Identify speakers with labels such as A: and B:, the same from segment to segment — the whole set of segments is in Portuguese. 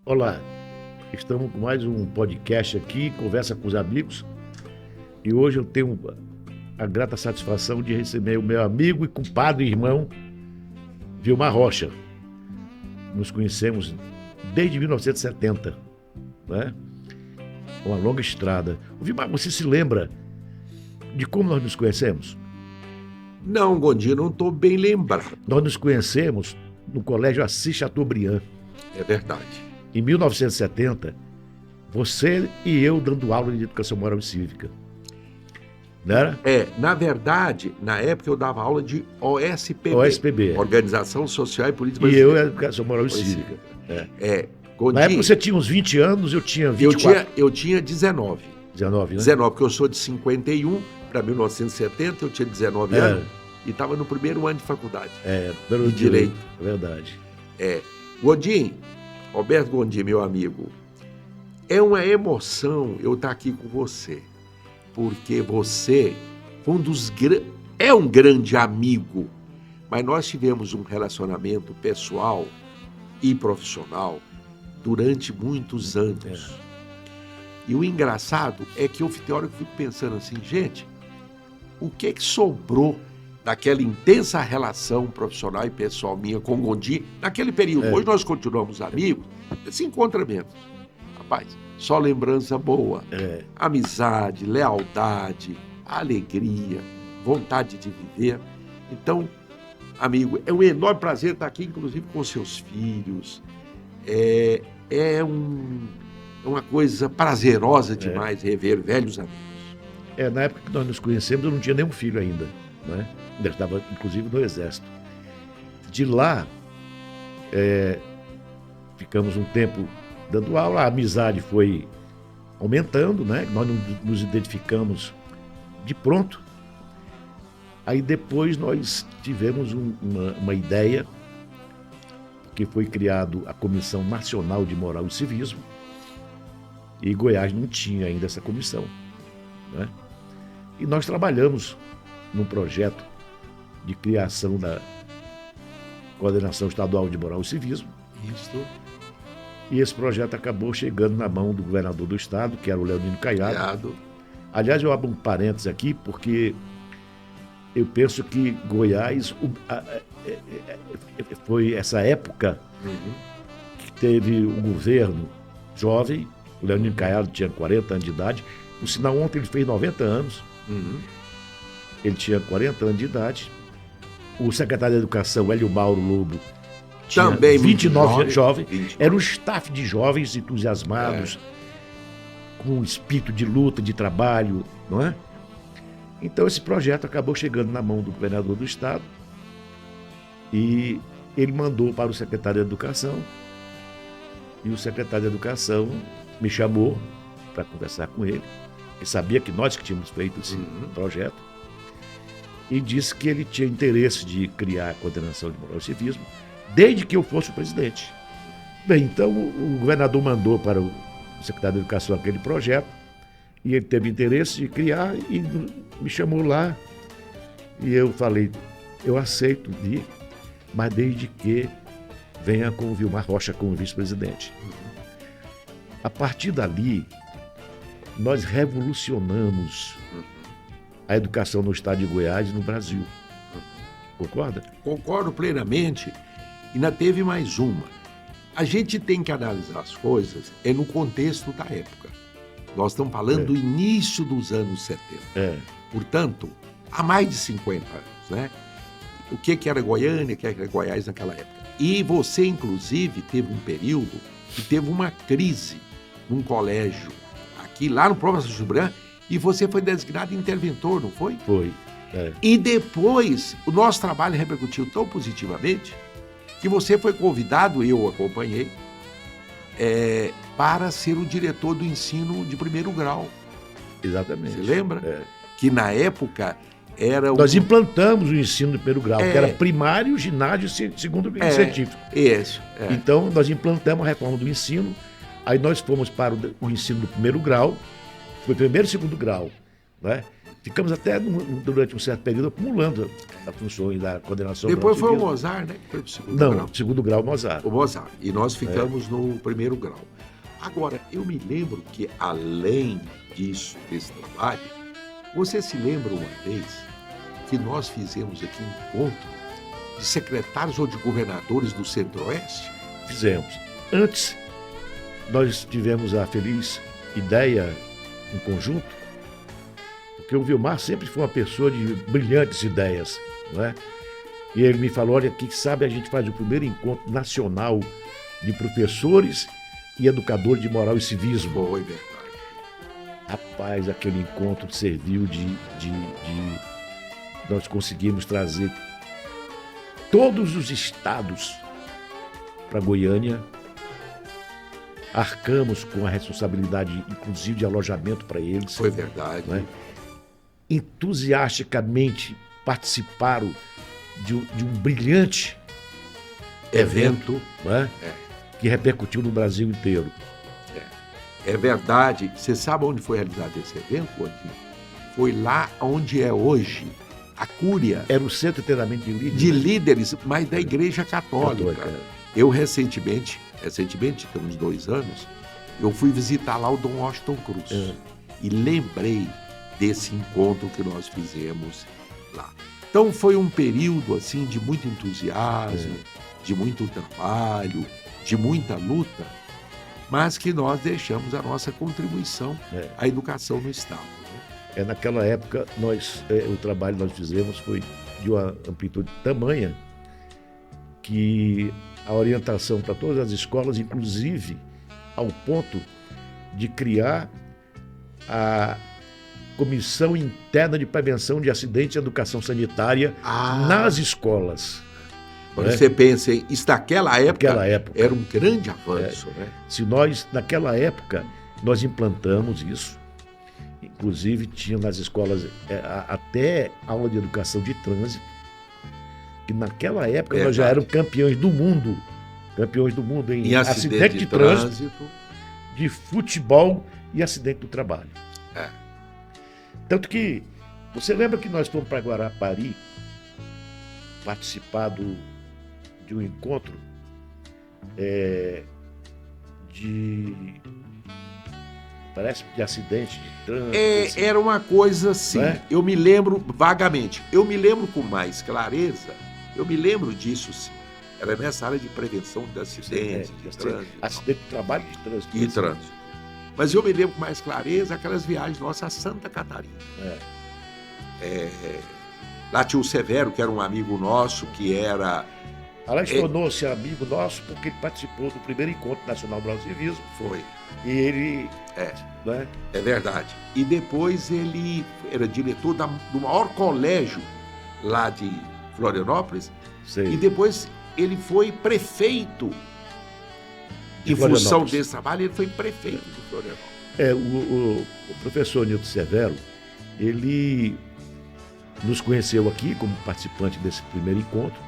A: Olá, estamos com mais um podcast aqui, Conversa com os Amigos, e hoje eu tenho a grata satisfação de receber o meu amigo e compadre e irmão, Vilmar Rocha. Nos conhecemos desde 1970, né? Uma longa estrada. Vilmar, você se lembra de como nós nos conhecemos?
B: Não, Gondim, não estou bem lembrado.
A: Nós nos conhecemos no Colégio Assis Chateaubriand.
B: É verdade.
A: Em 1970, você e eu dando aula de Educação Moral e Cívica. Não era?
B: Na verdade, na época eu dava aula de OSPB.
A: OSPB.
B: Organização Social e Política
A: E
B: Brasileira.
A: eu Educação Moral e Cívica.
B: Gondim,
A: Na época você tinha uns 20 anos, eu tinha 24.
B: eu tinha 19.
A: 19, né?
B: 19, porque eu sou de 51 para 1970, eu tinha 19 anos e estava no primeiro ano de faculdade.
A: Pelo
B: direito.
A: É verdade.
B: Gondim, Roberto Gondim, meu amigo, é uma emoção eu estar aqui com você, porque você foi é um grande amigo, mas nós tivemos um relacionamento pessoal e profissional durante muitos anos. E o engraçado é que eu fico pensando assim, gente, o que sobrou daquela intensa relação profissional e pessoal minha com o Gondim naquele período? Hoje nós continuamos amigos, se encontra menos. Rapaz, só lembrança boa. Amizade, lealdade, alegria, vontade de viver. Então, amigo, é um enorme prazer estar aqui, inclusive com seus filhos. É uma coisa prazerosa demais rever velhos amigos.
A: Na época que nós nos conhecemos, eu não tinha nenhum filho ainda, né? Ainda estava, inclusive, no Exército. De lá, ficamos um tempo dando aula, a amizade foi aumentando, né? Nós nos identificamos de pronto. Aí depois nós tivemos uma ideia, que foi criado a Comissão Nacional de Moral e Civismo, e Goiás não tinha ainda essa comissão, né? E nós trabalhamos num projeto de criação da Coordenação Estadual de Moral e Civismo.
B: Isso.
A: E esse projeto acabou chegando na mão do governador do estado, que era o Leonino Caiado. Aliás, eu abro um parênteses aqui, porque eu penso que Goiás foi essa época que teve um governo jovem. O Leonino Caiado tinha 40 anos de idade. Por sinal, ontem ele fez 90 anos. Ele tinha 40 anos de idade. O secretário de Educação, Hélio Mauro Lobo, tinha
B: também
A: 29 anos, jovem.
B: 29.
A: Era um staff de jovens entusiasmados, com um espírito de luta, de trabalho, não é? Então esse projeto acabou chegando na mão do governador do estado e ele mandou para o secretário de Educação, e o secretário de Educação me chamou para conversar com ele. Ele sabia que nós que tínhamos feito esse projeto, e disse que ele tinha interesse de criar a Coordenação de Moral e Civismo, desde que eu fosse o presidente. Bem, então o governador mandou para o secretário de Educação aquele projeto, e ele teve interesse de criar e me chamou lá, e eu falei, eu aceito vir, mas desde que venha com o Vilmar Rocha como vice-presidente. A partir dali, nós revolucionamos a educação no estado de Goiás e no Brasil. Concorda?
B: Concordo plenamente. E ainda teve mais uma. A gente tem que analisar as coisas no contexto da época. Nós estamos falando do início dos anos 70. Portanto, há mais de 50 anos, né? O que era Goiânia, o que era Goiás naquela época. E você, inclusive, teve um período que teve uma crise num colégio aqui, lá no próprio Assis Chateaubriand, e você foi designado interventor, não foi?
A: Foi.
B: E depois, o nosso trabalho repercutiu tão positivamente que você foi convidado, eu o acompanhei, para ser o diretor do ensino de primeiro grau.
A: Exatamente.
B: Você lembra? Que na época era
A: Nós implantamos o ensino de primeiro grau, que era primário, ginásio e segundo científico.
B: Isso.
A: Então, nós implantamos a reforma do ensino, aí nós fomos para o ensino do primeiro grau, Foi primeiro e segundo grau. Né? Ficamos até durante um certo período acumulando as funções da coordenação.
B: Depois foi o Mozart, né? Que foi pro segundo grau.
A: Não, segundo grau Mozart.
B: O Mozart. E nós ficamos no primeiro grau. Agora, eu me lembro que, além disso, desse trabalho, você se lembra uma vez que nós fizemos aqui um encontro de secretários ou de governadores do Centro-Oeste?
A: Fizemos. Antes, nós tivemos a feliz ideia em conjunto, porque o Vilmar sempre foi uma pessoa de brilhantes ideias, não é? E ele me falou, olha, quem sabe a gente faz o primeiro encontro nacional de professores e educadores de moral e civismo.
B: Foi verdade.
A: Rapaz, aquele encontro serviu nós conseguimos trazer todos os estados para Goiânia, arcamos com a responsabilidade, inclusive, de alojamento para eles.
B: Foi verdade.
A: Né? Entusiasticamente participaram de um brilhante evento, né? Que repercutiu no Brasil inteiro.
B: É verdade. Você sabe onde foi realizado esse evento, Odinho? Foi lá onde é hoje a Cúria.
A: Era o Centro de Treinamento de Líderes.
B: De líderes, mas da Igreja Católica. Eu recentemente, tem uns 2 anos, eu fui visitar lá o Dom Washington Cruz. E lembrei desse encontro que nós fizemos lá. Então foi um período assim de muito entusiasmo, de muito trabalho, de muita luta, mas que nós deixamos a nossa contribuição à educação no Estado. Né?
A: Naquela época, o trabalho que nós fizemos foi de uma amplitude tamanha que a orientação para todas as escolas, inclusive ao ponto de criar a Comissão Interna de Prevenção de Acidentes e Educação Sanitária nas escolas.
B: Quando você pensa, isso naquela época era um grande avanço. Né?
A: Naquela época, nós implantamos isso. Inclusive, tinha nas escolas até aula de educação de trânsito, que naquela época nós já éramos campeões do mundo em acidente de trânsito, de futebol e acidente do trabalho. Tanto que, você lembra que nós fomos para Guarapari participar de um encontro parece de acidente de trânsito.
B: Assim. Era uma coisa assim, eu me lembro vagamente, eu me lembro com mais clareza, eu me lembro disso sim. Era nessa área de prevenção de acidentes, de trânsito.
A: Acidente de trabalho e de trânsito.
B: E trânsito. Mas eu me lembro com mais clareza aquelas viagens nossas a Santa Catarina. Lá tinha o Severo, que era um amigo nosso, que era...
A: Ela tornou-se amigo nosso porque ele participou do primeiro encontro nacional do civismo.
B: Foi.
A: E ele...
B: Né? É verdade. E depois ele era diretor do maior colégio lá de Florianópolis.
A: Sei.
B: E depois ele foi prefeito. Em função desse trabalho, ele foi prefeito de Florianópolis.
A: O professor Nilton Severo, ele nos conheceu aqui como participante desse primeiro encontro,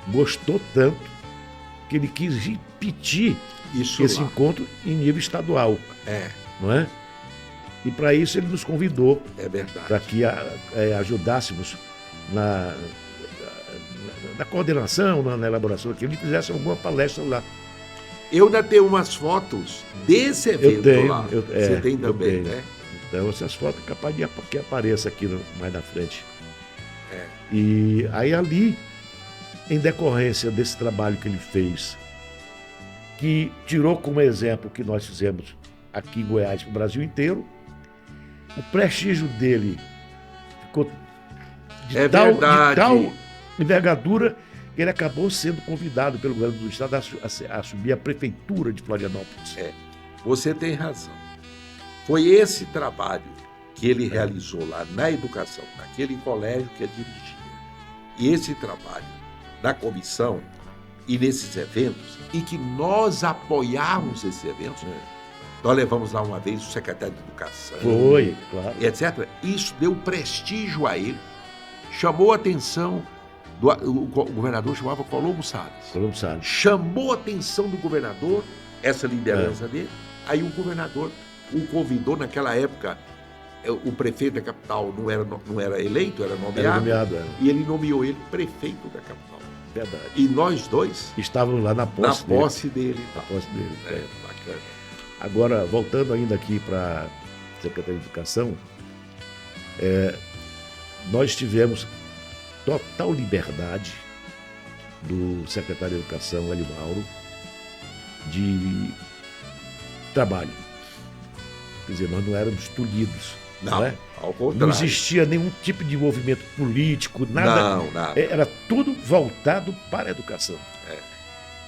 A: gostou tanto que ele quis repetir esse encontro em nível estadual. Não é? E para isso ele nos convidou para que ajudássemos na coordenação, na elaboração daquilo, e fizesse alguma palestra lá.
B: Eu ainda tenho umas fotos desse evento lá. Você tem também, né?
A: Então, essas fotos é capaz de que apareça aqui mais na frente. E aí ali, em decorrência desse trabalho que ele fez, que tirou como exemplo o que nós fizemos aqui em Goiás para o Brasil inteiro, o prestígio dele ficou de tal envergadura que ele acabou sendo convidado pelo governo do estado a assumir a prefeitura de Florianópolis.
B: Você tem razão. Foi esse trabalho que ele realizou lá na educação, naquele colégio que ele dirigia. E esse trabalho da comissão e nesses eventos, e que nós apoiamos esses eventos. Nós levamos lá uma vez o secretário de Educação.
A: Foi, claro.
B: Etc. Isso deu prestígio a ele, chamou a atenção, o governador chamava Colombo Salles.
A: Colombo Salles.
B: Chamou a atenção do governador, essa liderança dele, aí o governador o convidou naquela época. O prefeito da capital não era eleito, era nomeado.
A: Era nomeado, era.
B: E ele nomeou ele prefeito da capital.
A: Verdade.
B: E nós dois
A: Estávamos lá na posse
B: dele.
A: Na posse dele.
B: Bacana.
A: Agora, voltando ainda aqui para a Secretaria de Educação, nós tivemos total liberdade do secretário de Educação, Hélio Mauro, de trabalho. Quer dizer, nós não éramos tolhidos. Não,
B: ao contrário.
A: Não existia nenhum tipo de envolvimento político, nada.
B: Não, nada.
A: Era tudo voltado para a educação.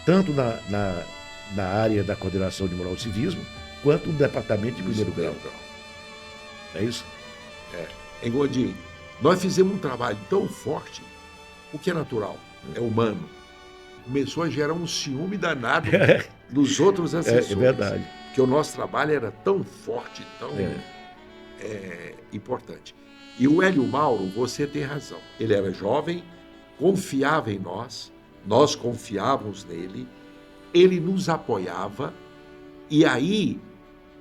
A: Tanto na área da coordenação de moral e civismo, quanto no departamento de primeiro grau. É isso?
B: Em Gondim, nós fizemos um trabalho tão forte, o que é natural, é humano. Começou a gerar um ciúme danado dos outros assessores.
A: É verdade.
B: Porque o nosso trabalho era tão forte, tão importante. E o Hélio Mauro, você tem razão. Ele era jovem, confiava em nós confiávamos nele, ele nos apoiava, e aí,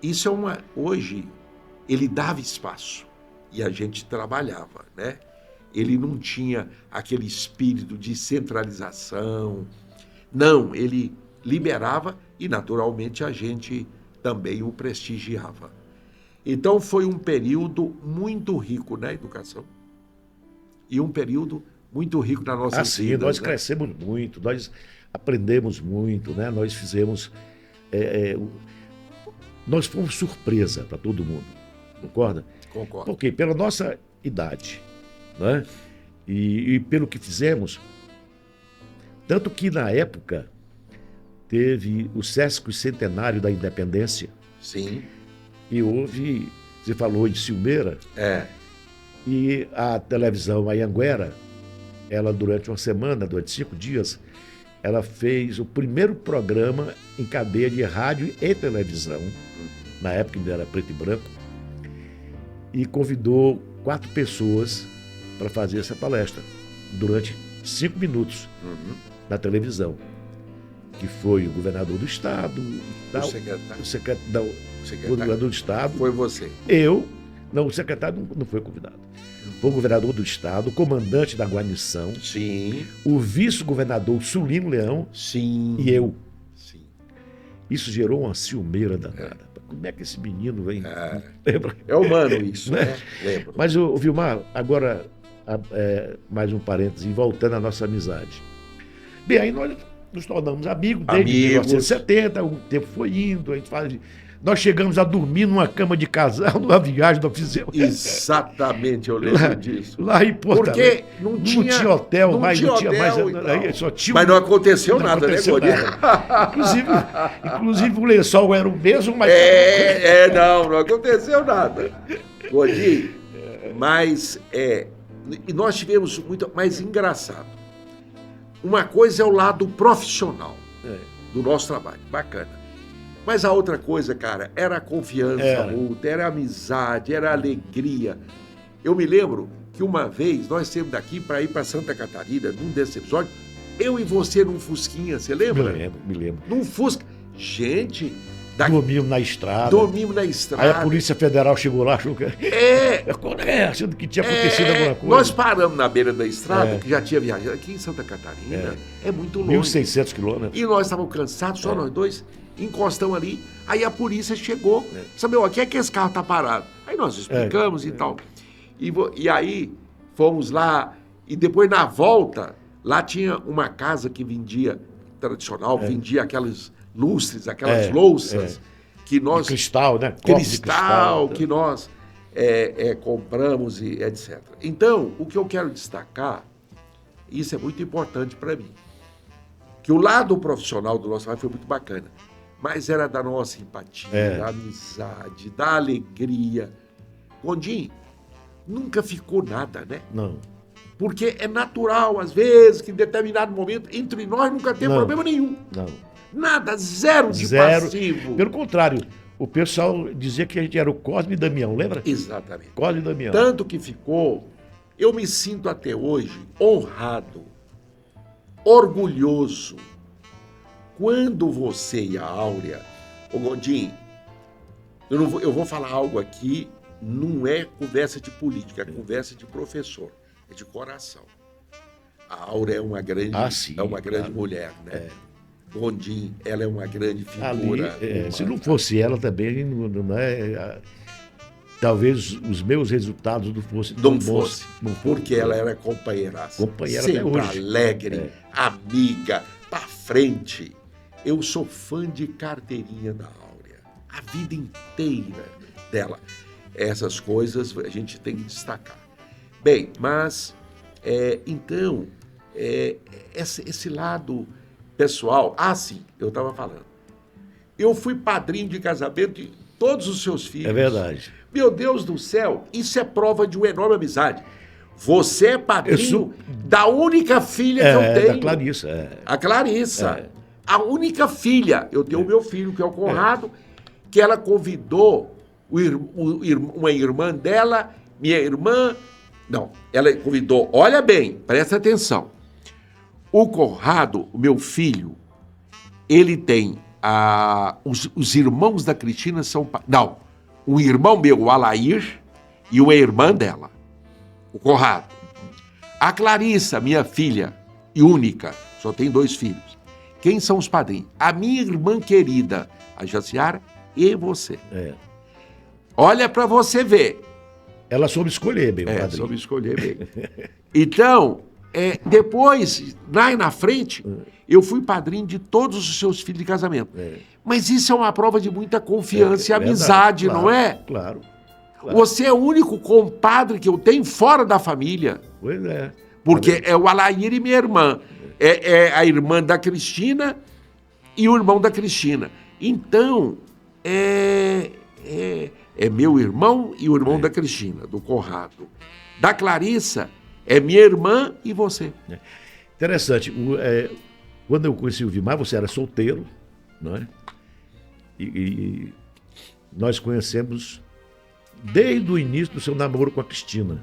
B: isso hoje, ele dava espaço, e a gente trabalhava, né? Ele não tinha aquele espírito de centralização, não, ele liberava e, naturalmente, a gente também o prestigiava. Então, foi um período muito rico na educação e um período muito rico na nossa vida.
A: Sim, nós crescemos muito, nós aprendemos muito, né? Nós fizemos... nós fomos surpresa para todo mundo, concorda?
B: Concordo.
A: Porque pela nossa idade, né? E pelo que fizemos, tanto que na época teve o Sesc Centenário da Independência.
B: Sim.
A: E houve, você falou em Silmeira, e a televisão Anhanguera, ela durante uma semana, durante 5 dias, ela fez o primeiro programa em cadeia de rádio e televisão, na época ainda era preto e branco, e convidou 4 pessoas para fazer essa palestra, durante 5 minutos, na televisão, que foi o governador do estado, o secretário do estado.
B: Foi você.
A: O secretário não foi convidado. Foi o governador do estado, o comandante da guarnição,
B: sim,
A: o vice-governador Sulino Leão,
B: sim,
A: e eu.
B: Sim.
A: Isso gerou uma ciumeira danada. Como é que esse menino vem?
B: Lembra? É humano isso, né? Lembro.
A: Mas, Vilmar, agora, mais um parêntese, voltando à nossa amizade. Bem, aí nós nos tornamos amigos desde 1970, o tempo foi indo, a gente faz... Nós chegamos a dormir numa cama de casal, numa viagem nós fizemos.
B: Exatamente, eu lembro disso.
A: Lá em Porto
B: Porque
A: não tinha hotel,
B: não
A: mas
B: tinha
A: não tinha mais.
B: Aí
A: só tinha
B: mas não aconteceu nada, né, Gordinho?
A: Inclusive o lençol era o mesmo, mas.
B: Não aconteceu nada. Gordinho, mas e nós tivemos muito mais engraçado. Uma coisa é o lado profissional do nosso trabalho, bacana. Mas a outra coisa, cara, era a confiança mútua, era a amizade, era a alegria. Eu me lembro que uma vez nós saímos daqui para ir para Santa Catarina, num desses episódios, eu e você num Fusquinha, você lembra?
A: Me lembro.
B: Num Fusca. Gente...
A: Dormimos na estrada. Aí a Polícia Federal chegou lá, achou que... achando que tinha acontecido alguma coisa.
B: Nós paramos na beira da estrada, que já tinha viajado aqui em Santa Catarina. É muito longe.
A: 1.600 quilômetros.
B: E nós estávamos cansados, só nós dois, encostamos ali. Aí a polícia chegou. Sabe, aqui é que esse carro está parado. Aí nós explicamos e tal. E aí fomos lá. E depois, na volta, lá tinha uma casa que vendia, tradicional, vendia aquelas... lustres, aquelas louças que nós...
A: De cristal, né?
B: Cristal, que nós compramos e etc. Então, o que eu quero destacar, isso é muito importante para mim, que o lado profissional do nosso trabalho foi muito bacana, mas era da nossa empatia, da amizade, da alegria. Gondim, nunca ficou nada, né?
A: Não.
B: Porque é natural, às vezes, que em determinado momento, entre nós nunca tem problema nenhum.
A: Não.
B: Nada, zero de passivo.
A: Pelo contrário, o pessoal dizia que a gente era o Cosme e Damião, lembra?
B: Exatamente.
A: Cosme e Damião.
B: Tanto que ficou, eu me sinto até hoje honrado, orgulhoso, quando você e a Áurea, ô Gondim, Eu vou falar algo aqui, não é conversa de política, é conversa de professor, é de coração. A Áurea é uma grande, grande mulher, né? Gondim, ela é uma grande figura.
A: Ali, se não fosse ela também, não é, talvez os meus resultados não fossem tão bons.
B: Porque ela era companheiraça.
A: Companheira até hoje.
B: Alegre, amiga, pra frente. Eu sou fã de carteirinha da Áurea. A vida inteira dela. Essas coisas a gente tem que destacar. Bem, mas, então, esse lado pessoal... sim, eu estava falando. Eu fui padrinho de casamento de todos os seus filhos.
A: É verdade.
B: Meu Deus do céu, isso é prova de uma enorme amizade. Você é padrinho da única filha que eu tenho.
A: Da Clarissa.
B: A Clarissa. A única filha. Eu tenho o meu filho, que é o Conrado, que ela convidou uma irmã dela, minha irmã... Não, ela convidou... Olha bem, presta atenção. O Conrado, o meu filho, ele tem... os irmãos da Cristina são... Não, um irmão meu, o Alair, e uma irmã dela, o Conrado. A Clarissa, minha filha, e única, só tem 2 filhos. Quem são os padrinhos? A minha irmã querida, a Jaciara, e você. Olha para você ver.
A: Ela soube escolher bem o padrinho.
B: Soube escolher bem. Então, depois, lá na frente, eu fui padrinho de todos os seus filhos de casamento. Mas isso é uma prova de muita confiança e amizade,
A: verdade,
B: não é?
A: Claro.
B: Você é o único compadre que eu tenho fora da família.
A: Pois é.
B: Porque é o Alair e minha irmã. É a irmã da Cristina e o irmão da Cristina. Então, é meu irmão e o irmão da Cristina, do Conrado. Da Clarissa, é minha irmã e você.
A: Interessante. Quando eu conheci o Vimar, você era solteiro, não é? E nós conhecemos desde o início do seu namoro com a Cristina,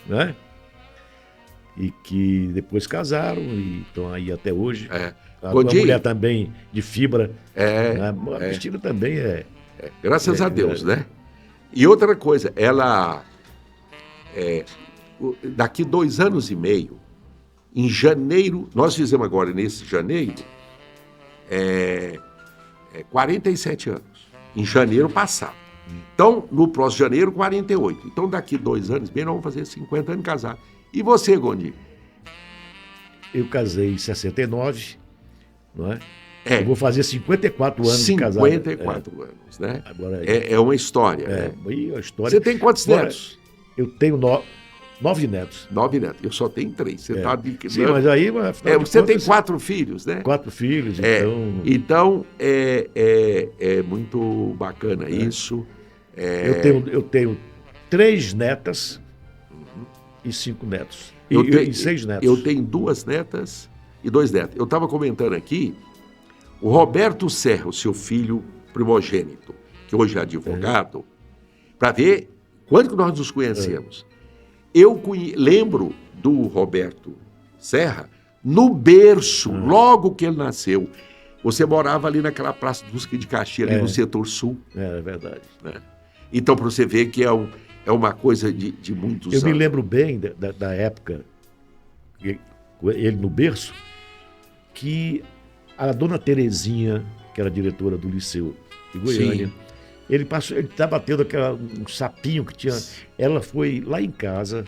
A: né? E que depois casaram e estão aí até hoje. A tua mulher também de fibra. A Cristina também
B: graças a Deus, né? E outra coisa, ela... daqui 2 anos e meio, em janeiro, nós fizemos agora nesse janeiro, 47 anos. Em janeiro passado. Então, no próximo janeiro, 48. Então, daqui 2 anos, bem, nós vamos fazer 50 anos casados. E você, Gondim?
A: Eu casei em 69, não é? Eu vou fazer 54 anos de casado.
B: 54 anos, né?
A: Agora,
B: é uma história, né?
A: A história...
B: Você tem quantos netos?
A: Eu tenho 9 netos.
B: 9 netos. Eu só tenho 3. Você tá de...
A: Sim, mas aí...
B: você tem 4 filhos, né?
A: 4 filhos, então...
B: Então, é muito bacana isso.
A: Eu tenho 3 netas e 5 netos. E 6 netos.
B: Eu tenho 2 netas e 2 netos. Eu estava comentando aqui, o Roberto Serra, o seu filho primogênito, que hoje é advogado, para ver quando que nós nos conhecemos. Eu lembro do Roberto Serra no berço, logo que ele nasceu. Você morava ali naquela Praça do Duque de Caxias, ali no setor sul.
A: É verdade.
B: Né? Então, para você ver que é uma coisa de muitos anos.
A: Eu me lembro bem da época, ele no berço, que a dona Terezinha, que era diretora do Liceu de Goiânia, ele estava tendo um sapinho que tinha... Ela foi lá em casa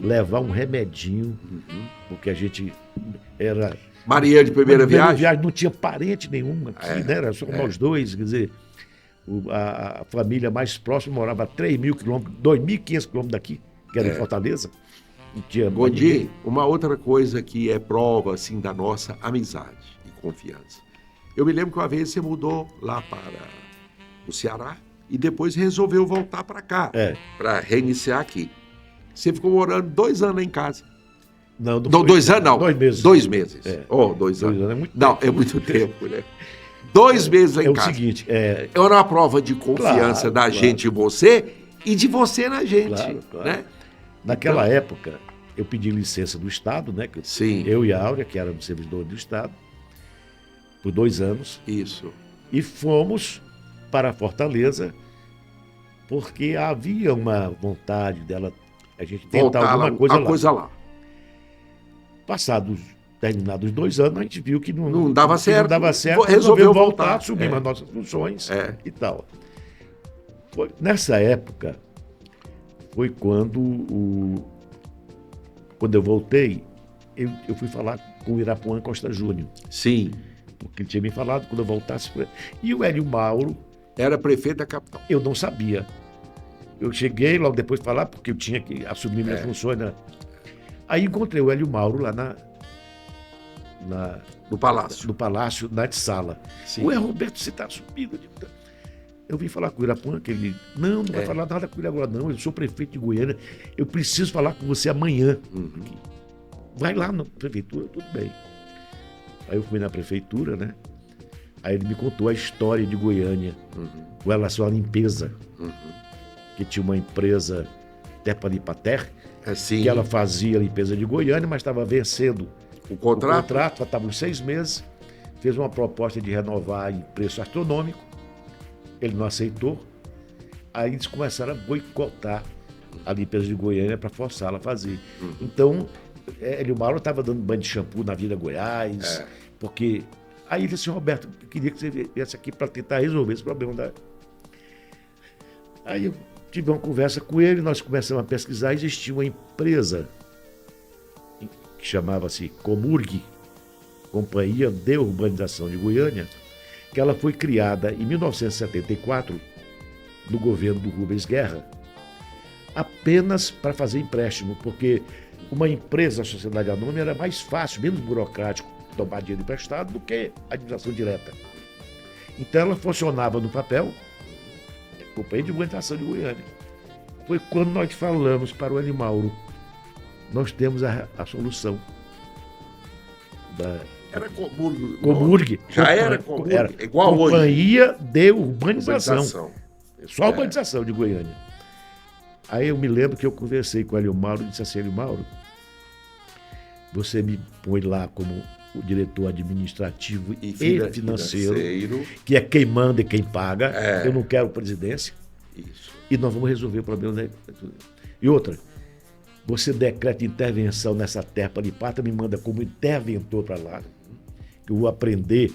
A: levar um remedinho, porque a gente era...
B: Maria de primeira viagem?
A: Não tinha parente nenhum aqui, né? Era só nós dois, quer dizer... A família mais próxima morava a 3.000 quilômetros, 2.500 quilômetros daqui, que era em Fortaleza.
B: Gondim, uma outra coisa que é prova assim, da nossa amizade e confiança. Eu me lembro que uma vez você mudou lá para o Ceará e depois resolveu voltar para cá, para reiniciar aqui. Você ficou morando 2 anos lá em casa.
A: Não,
B: 2 anos não.
A: 2 meses.
B: 2 meses. 2 anos.
A: 2 anos é muito tempo.
B: Não, é muito tempo, né? 2 meses lá em casa.
A: É o seguinte...
B: É uma prova de confiança da gente em você e de você na gente.
A: Claro.
B: Né?
A: Naquela época, eu pedi licença do Estado, né? Eu e a Áurea, que éramos servidores do Estado, por 2 anos.
B: Isso.
A: E fomos para Fortaleza porque havia uma vontade dela, a gente tentar
B: Voltar
A: alguma
B: lá,
A: coisa
B: a
A: lá.
B: coisa lá.
A: Passados, terminados 2 anos, a gente viu que
B: Não dava
A: que
B: certo,
A: não dava certo,
B: resolveu
A: resolveu voltar,
B: voltar.
A: assumimos
B: É.
A: as nossas funções
B: É.
A: e tal. Nessa época, foi quando eu voltei, eu fui falar com o Irapuã Costa Júnior,
B: Sim.
A: porque ele tinha me falado quando eu voltasse. E o Hélio Mauro,
B: Era prefeito da capital.
A: eu não sabia. Eu cheguei logo depois de falar, porque eu tinha que assumir minhas funções, né? Aí encontrei o Hélio Mauro lá
B: No palácio.
A: no palácio, na sala.
B: Sim.
A: Ué, Roberto, você está assumindo? Eu vim falar com o Irapuã, que ele... Não vai falar nada com ele agora, não. Eu sou prefeito de Goiânia. Eu preciso falar com você amanhã. Vai lá na prefeitura, tudo bem. Aí eu fui na prefeitura, né? Aí ele me contou a história de Goiânia, com relação à limpeza. Que tinha uma empresa, Tepalipater,
B: Assim,
A: que ela fazia a limpeza de Goiânia, mas estava vencendo
B: o
A: o
B: contrato.
A: contrato, estava uns 6 meses, fez uma proposta de renovar em preço astronômico, ele não aceitou, aí eles começaram a boicotar a limpeza de Goiânia para forçá-la a fazer. Então, Hélio Mauro estava dando banho de shampoo na Vila Goiás, porque... Aí ele disse assim, Roberto, eu queria que você viesse aqui para tentar resolver esse problema da... Aí eu tive uma conversa com ele, nós começamos a pesquisar, existia uma empresa que chamava-se Comurg, Companhia de Urbanização de Goiânia, que ela foi criada em 1974, no governo do Rubens Guerra, apenas para fazer empréstimo, porque uma empresa, a sociedade anônima, era mais fácil, menos burocrático tomar dinheiro emprestado do que a administração direta. Então ela funcionava no papel, Companhia de Urbanização de Goiânia. Foi quando nós falamos para o Hélio Mauro, nós temos a solução da
B: Era Comurg.
A: Comurg.
B: Já era Comurg,
A: Era
B: igual hoje.
A: Companhia de Urbanização.
B: Urbanização.
A: Só a urbanização de Goiânia. Aí eu me lembro que eu conversei com o Hélio Mauro e disse assim, Hélio Mauro, você me põe lá como o diretor administrativo e financeiro, que é quem manda e quem paga. Eu não quero presidência.
B: Isso.
A: E nós vamos resolver o problema. E outra, você decreta intervenção nessa terra de pata, me manda como interventor para lá, que eu vou aprender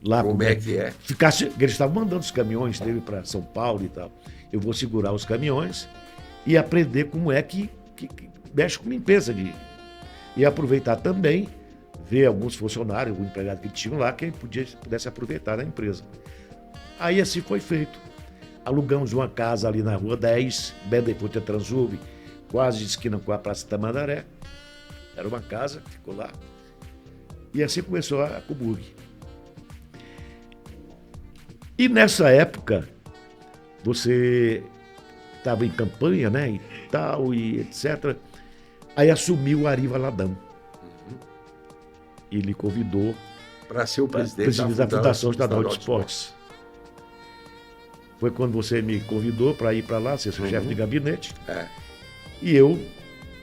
A: lá
B: Como é que é.
A: Eles estavam mandando os caminhões dele para São Paulo e tal. Eu vou segurar os caminhões e aprender como é que mexe com limpeza e aproveitar também, ver alguns funcionários, alguns empregados que tinham lá, que pudesse aproveitar na empresa. Aí assim foi feito. Alugamos uma casa ali na Rua 10, bem depois da Transurb, quase de esquina com a Praça Tamandaré. Era uma casa, ficou lá. E assim começou a Comurg. E nessa época, você estava em campanha, né, e tal, e etc. Aí assumiu o Ari Valadão. Ele convidou
B: para ser o presidente
A: da Fundação Estadual de Esportes. Foi quando você me convidou para ir para lá, ser seu chefe de gabinete. E eu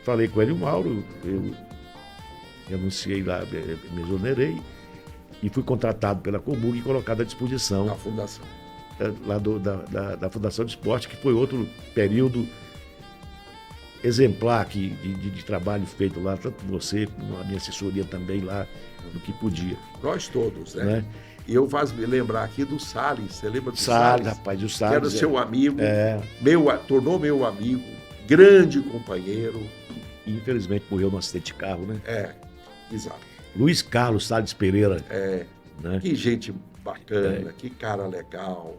A: falei com ele, o Mauro, eu anunciei lá, me exonerei, e fui contratado pela Comurg e colocado à disposição
B: da Fundação.
A: Lá da Fundação de Esporte, que foi outro período exemplar de trabalho feito lá, tanto você como a minha assessoria também lá, do que podia.
B: Nós todos, né? E eu faço me lembrar aqui do Salles, você lembra do
A: Salles? Rapaz, o Salles.
B: Que era seu amigo, tornou meu amigo, grande companheiro.
A: E infelizmente morreu num acidente de carro, né?
B: Exato.
A: Luiz Carlos Salles Pereira. Né?
B: Que gente bacana, que cara legal.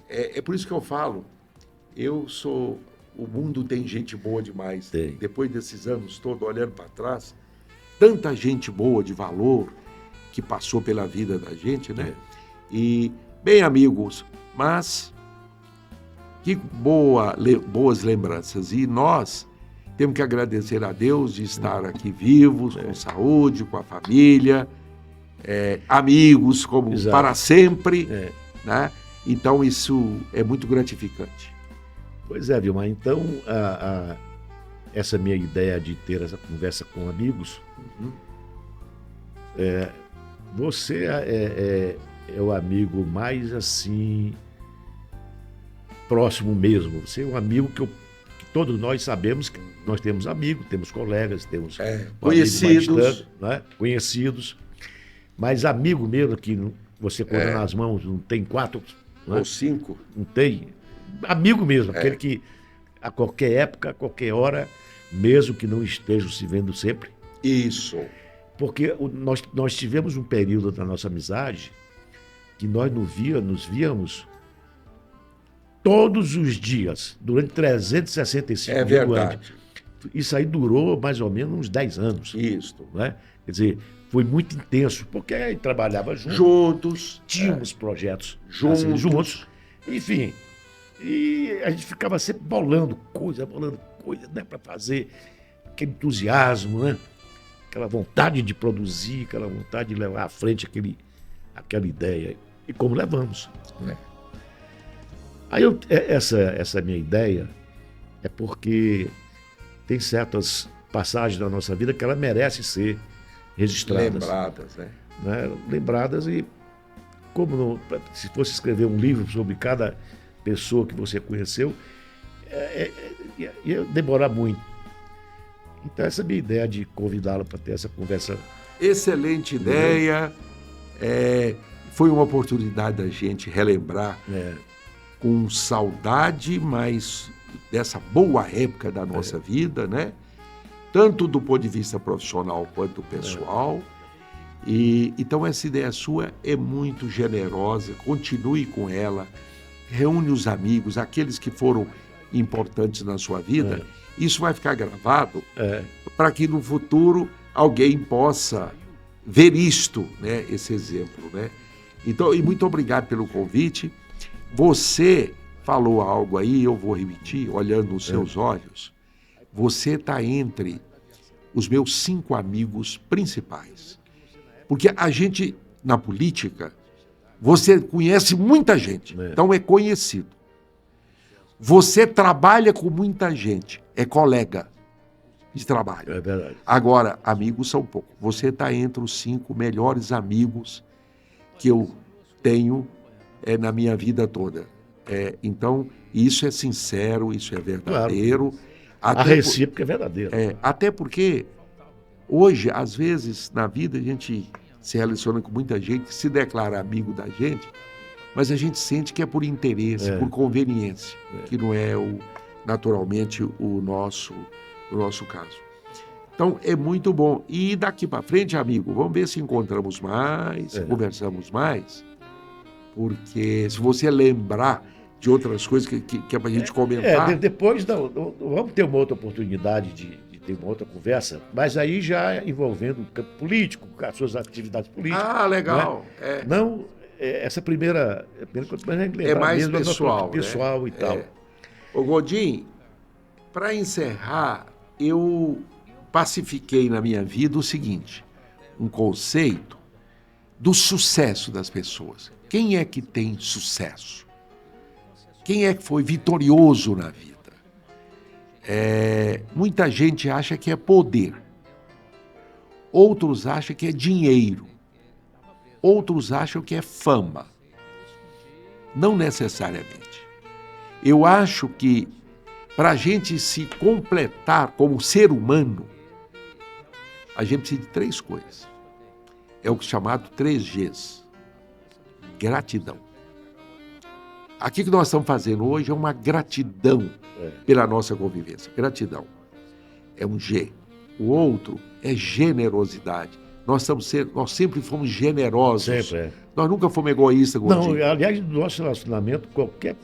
B: É por isso que eu falo, o mundo tem gente boa demais.
A: Tem.
B: Depois desses anos todos, olhando para trás, tanta gente boa, de valor, que passou pela vida da gente, né? E, bem, amigos, mas que boas lembranças. E nós temos que agradecer a Deus de estar aqui vivos, com saúde, com a família, amigos como para sempre, né? Então, isso é muito gratificante.
A: Pois é, Vilmar. Então, essa minha ideia de ter essa conversa com amigos, você é o amigo mais, assim, próximo mesmo. Você é um amigo que todos nós sabemos que nós temos amigos, temos colegas, temos um amigo mais
B: conhecidos.
A: distante, né? Conhecidos. Mas amigo mesmo, que você conta nas mãos, não tem 4, né?
B: Ou 5.
A: Não tem. Amigo mesmo, aquele que a qualquer época, a qualquer hora, mesmo que não estejam se vendo sempre.
B: Isso.
A: Porque nós tivemos um período da nossa amizade que nós nos víamos todos os dias, durante 365
B: É
A: dias do ano.
B: verdade.
A: Isso aí durou mais ou menos uns 10 anos.
B: Isso.
A: Né? Quer dizer, foi muito intenso, porque aí trabalhava
B: Juntos.
A: tínhamos projetos
B: Juntos.
A: assim, juntos, enfim. E a gente ficava sempre bolando coisa, né, para fazer, aquele entusiasmo, né? Aquela vontade de produzir, aquela vontade de levar à frente aquela ideia. E como levamos. Né? Aí essa minha ideia é porque tem certas passagens da nossa vida que ela merece ser registradas.
B: Lembradas, né?
A: Lembradas e como se fosse escrever um livro sobre cada pessoa que você conheceu, ia demorar muito. Então essa é a minha ideia de convidá-lo para ter essa conversa.
B: Excelente ideia. Foi uma oportunidade da gente relembrar com saudade, mas dessa boa época da nossa vida, né? Tanto do ponto de vista profissional quanto pessoal. E então essa ideia sua é muito generosa, continue com ela, reúne os amigos, aqueles que foram importantes na sua vida. Isso vai ficar gravado para que no futuro alguém possa ver isto, né? Esse exemplo, né? Então, e muito obrigado pelo convite. Você falou algo aí, eu vou repetir, olhando nos seus olhos. Você está entre os meus 5 amigos principais. Porque a gente, na política, você conhece muita gente, então é conhecido. Você trabalha com muita gente, é colega de trabalho.
A: É verdade.
B: Agora, amigos são poucos. Você está entre os 5 melhores amigos que eu tenho na minha vida toda. Então, isso é sincero, isso é verdadeiro.
A: Claro. A recíproca é verdadeira.
B: Até porque, hoje, às vezes, na vida, a gente se relaciona com muita gente que se declara amigo da gente, mas a gente sente que é por interesse, por conveniência, que não é naturalmente o nosso caso. Então, é muito bom. E daqui para frente, amigo, vamos ver se encontramos mais, conversamos mais, porque se você lembrar de outras coisas que é para a gente comentar...
A: Depois, vamos ter uma outra oportunidade de ter uma outra conversa, mas aí já envolvendo o campo político, as suas atividades políticas.
B: Ah, legal.
A: Não, essa primeira
B: é mais pessoal,
A: pessoal, né? E tal.
B: Ô Godinho, para encerrar, eu pacifiquei na minha vida o seguinte, um conceito do sucesso das pessoas. Quem é que tem sucesso? Quem é que foi vitorioso na vida? Muita gente acha que é poder. Outros acham que é dinheiro. Outros acham que é fama. Não necessariamente. Eu acho que para a gente se completar como ser humano, a gente precisa de 3 coisas. É o chamado 3 Gs. Gratidão. Aqui que nós estamos fazendo hoje é uma gratidão pela nossa convivência. Gratidão. É um G. O outro é generosidade. Nós sempre fomos generosos.
A: Sempre.
B: Nós nunca fomos egoístas, Gordinho.
A: Não, aliás, no nosso relacionamento, qualquer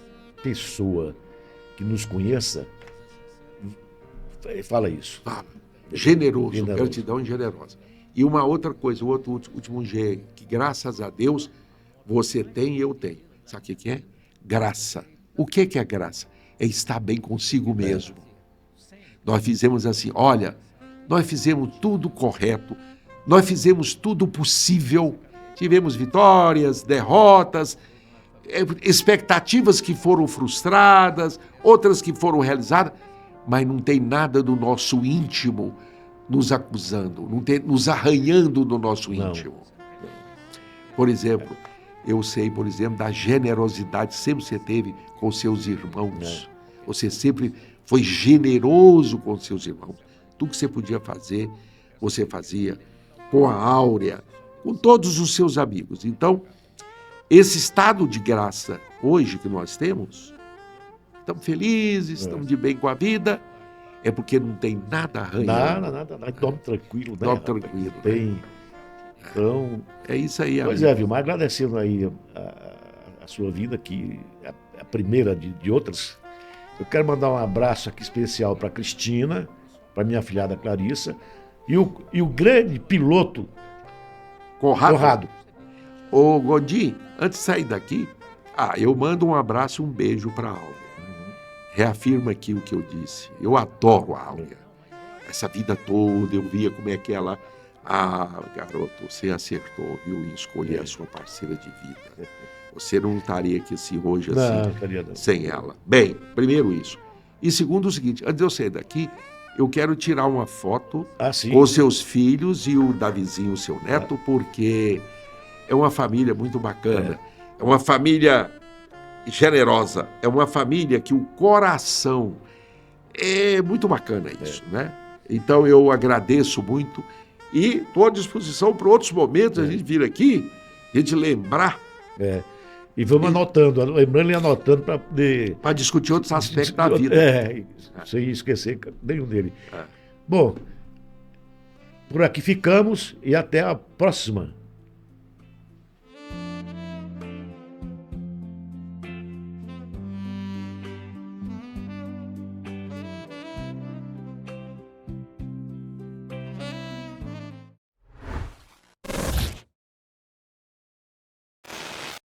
A: pessoa que nos conheça fala isso.
B: Fala. Generoso. Gratidão e generosa. E uma outra coisa, o último G, que graças a Deus você tem e eu tenho. Sabe o que é? Graça. O que é graça? É estar bem consigo mesmo. Nós fizemos assim, olha, nós fizemos tudo correto, nós fizemos tudo possível, tivemos vitórias, derrotas, expectativas que foram frustradas, outras que foram realizadas, mas não tem nada do nosso íntimo nos acusando, não tem nos arranhando no nosso íntimo. Por exemplo, eu sei, por exemplo, da generosidade que sempre você teve com seus irmãos. Você sempre foi generoso com seus irmãos. Tudo que você podia fazer, você fazia com a Áurea, com todos os seus amigos. Então, esse estado de graça hoje que nós temos, estamos felizes, estamos de bem com a vida, é porque não tem nada arranhando.
A: Nada. Dorme tranquilo, né?
B: Dorme tranquilo.
A: Tem. Então.
B: É isso aí, amigo.
A: Pois é, Vilmar, agradecendo aí a sua vida, que é a primeira de outras. Eu quero mandar um abraço aqui especial para Cristina, para minha afilhada Clarissa, e o grande piloto Conrado.
B: Ô, Gondim, antes de sair daqui, eu mando um abraço e um beijo para a Áurea. Reafirma aqui o que eu disse. Eu adoro a Áurea. Essa vida toda eu via como é que ela... garoto, você acertou, viu, em escolher a sua parceira de vida. Você não estaria aqui assim hoje assim, sem ela. Bem, primeiro isso. E segundo o seguinte, antes de eu sair daqui, eu quero tirar uma foto com os seus filhos e o Davizinho, seu neto, porque é uma família muito bacana. É uma família generosa. É uma família que o coração é muito bacana isso, né? Então eu agradeço muito e estou à disposição para outros momentos a gente vir aqui, a gente lembrar.
A: E vamos anotando, lembrando e anotando para poder...
B: Para discutir outros aspectos da vida.
A: Sem esquecer nenhum dele. Bom, por aqui ficamos e até a próxima.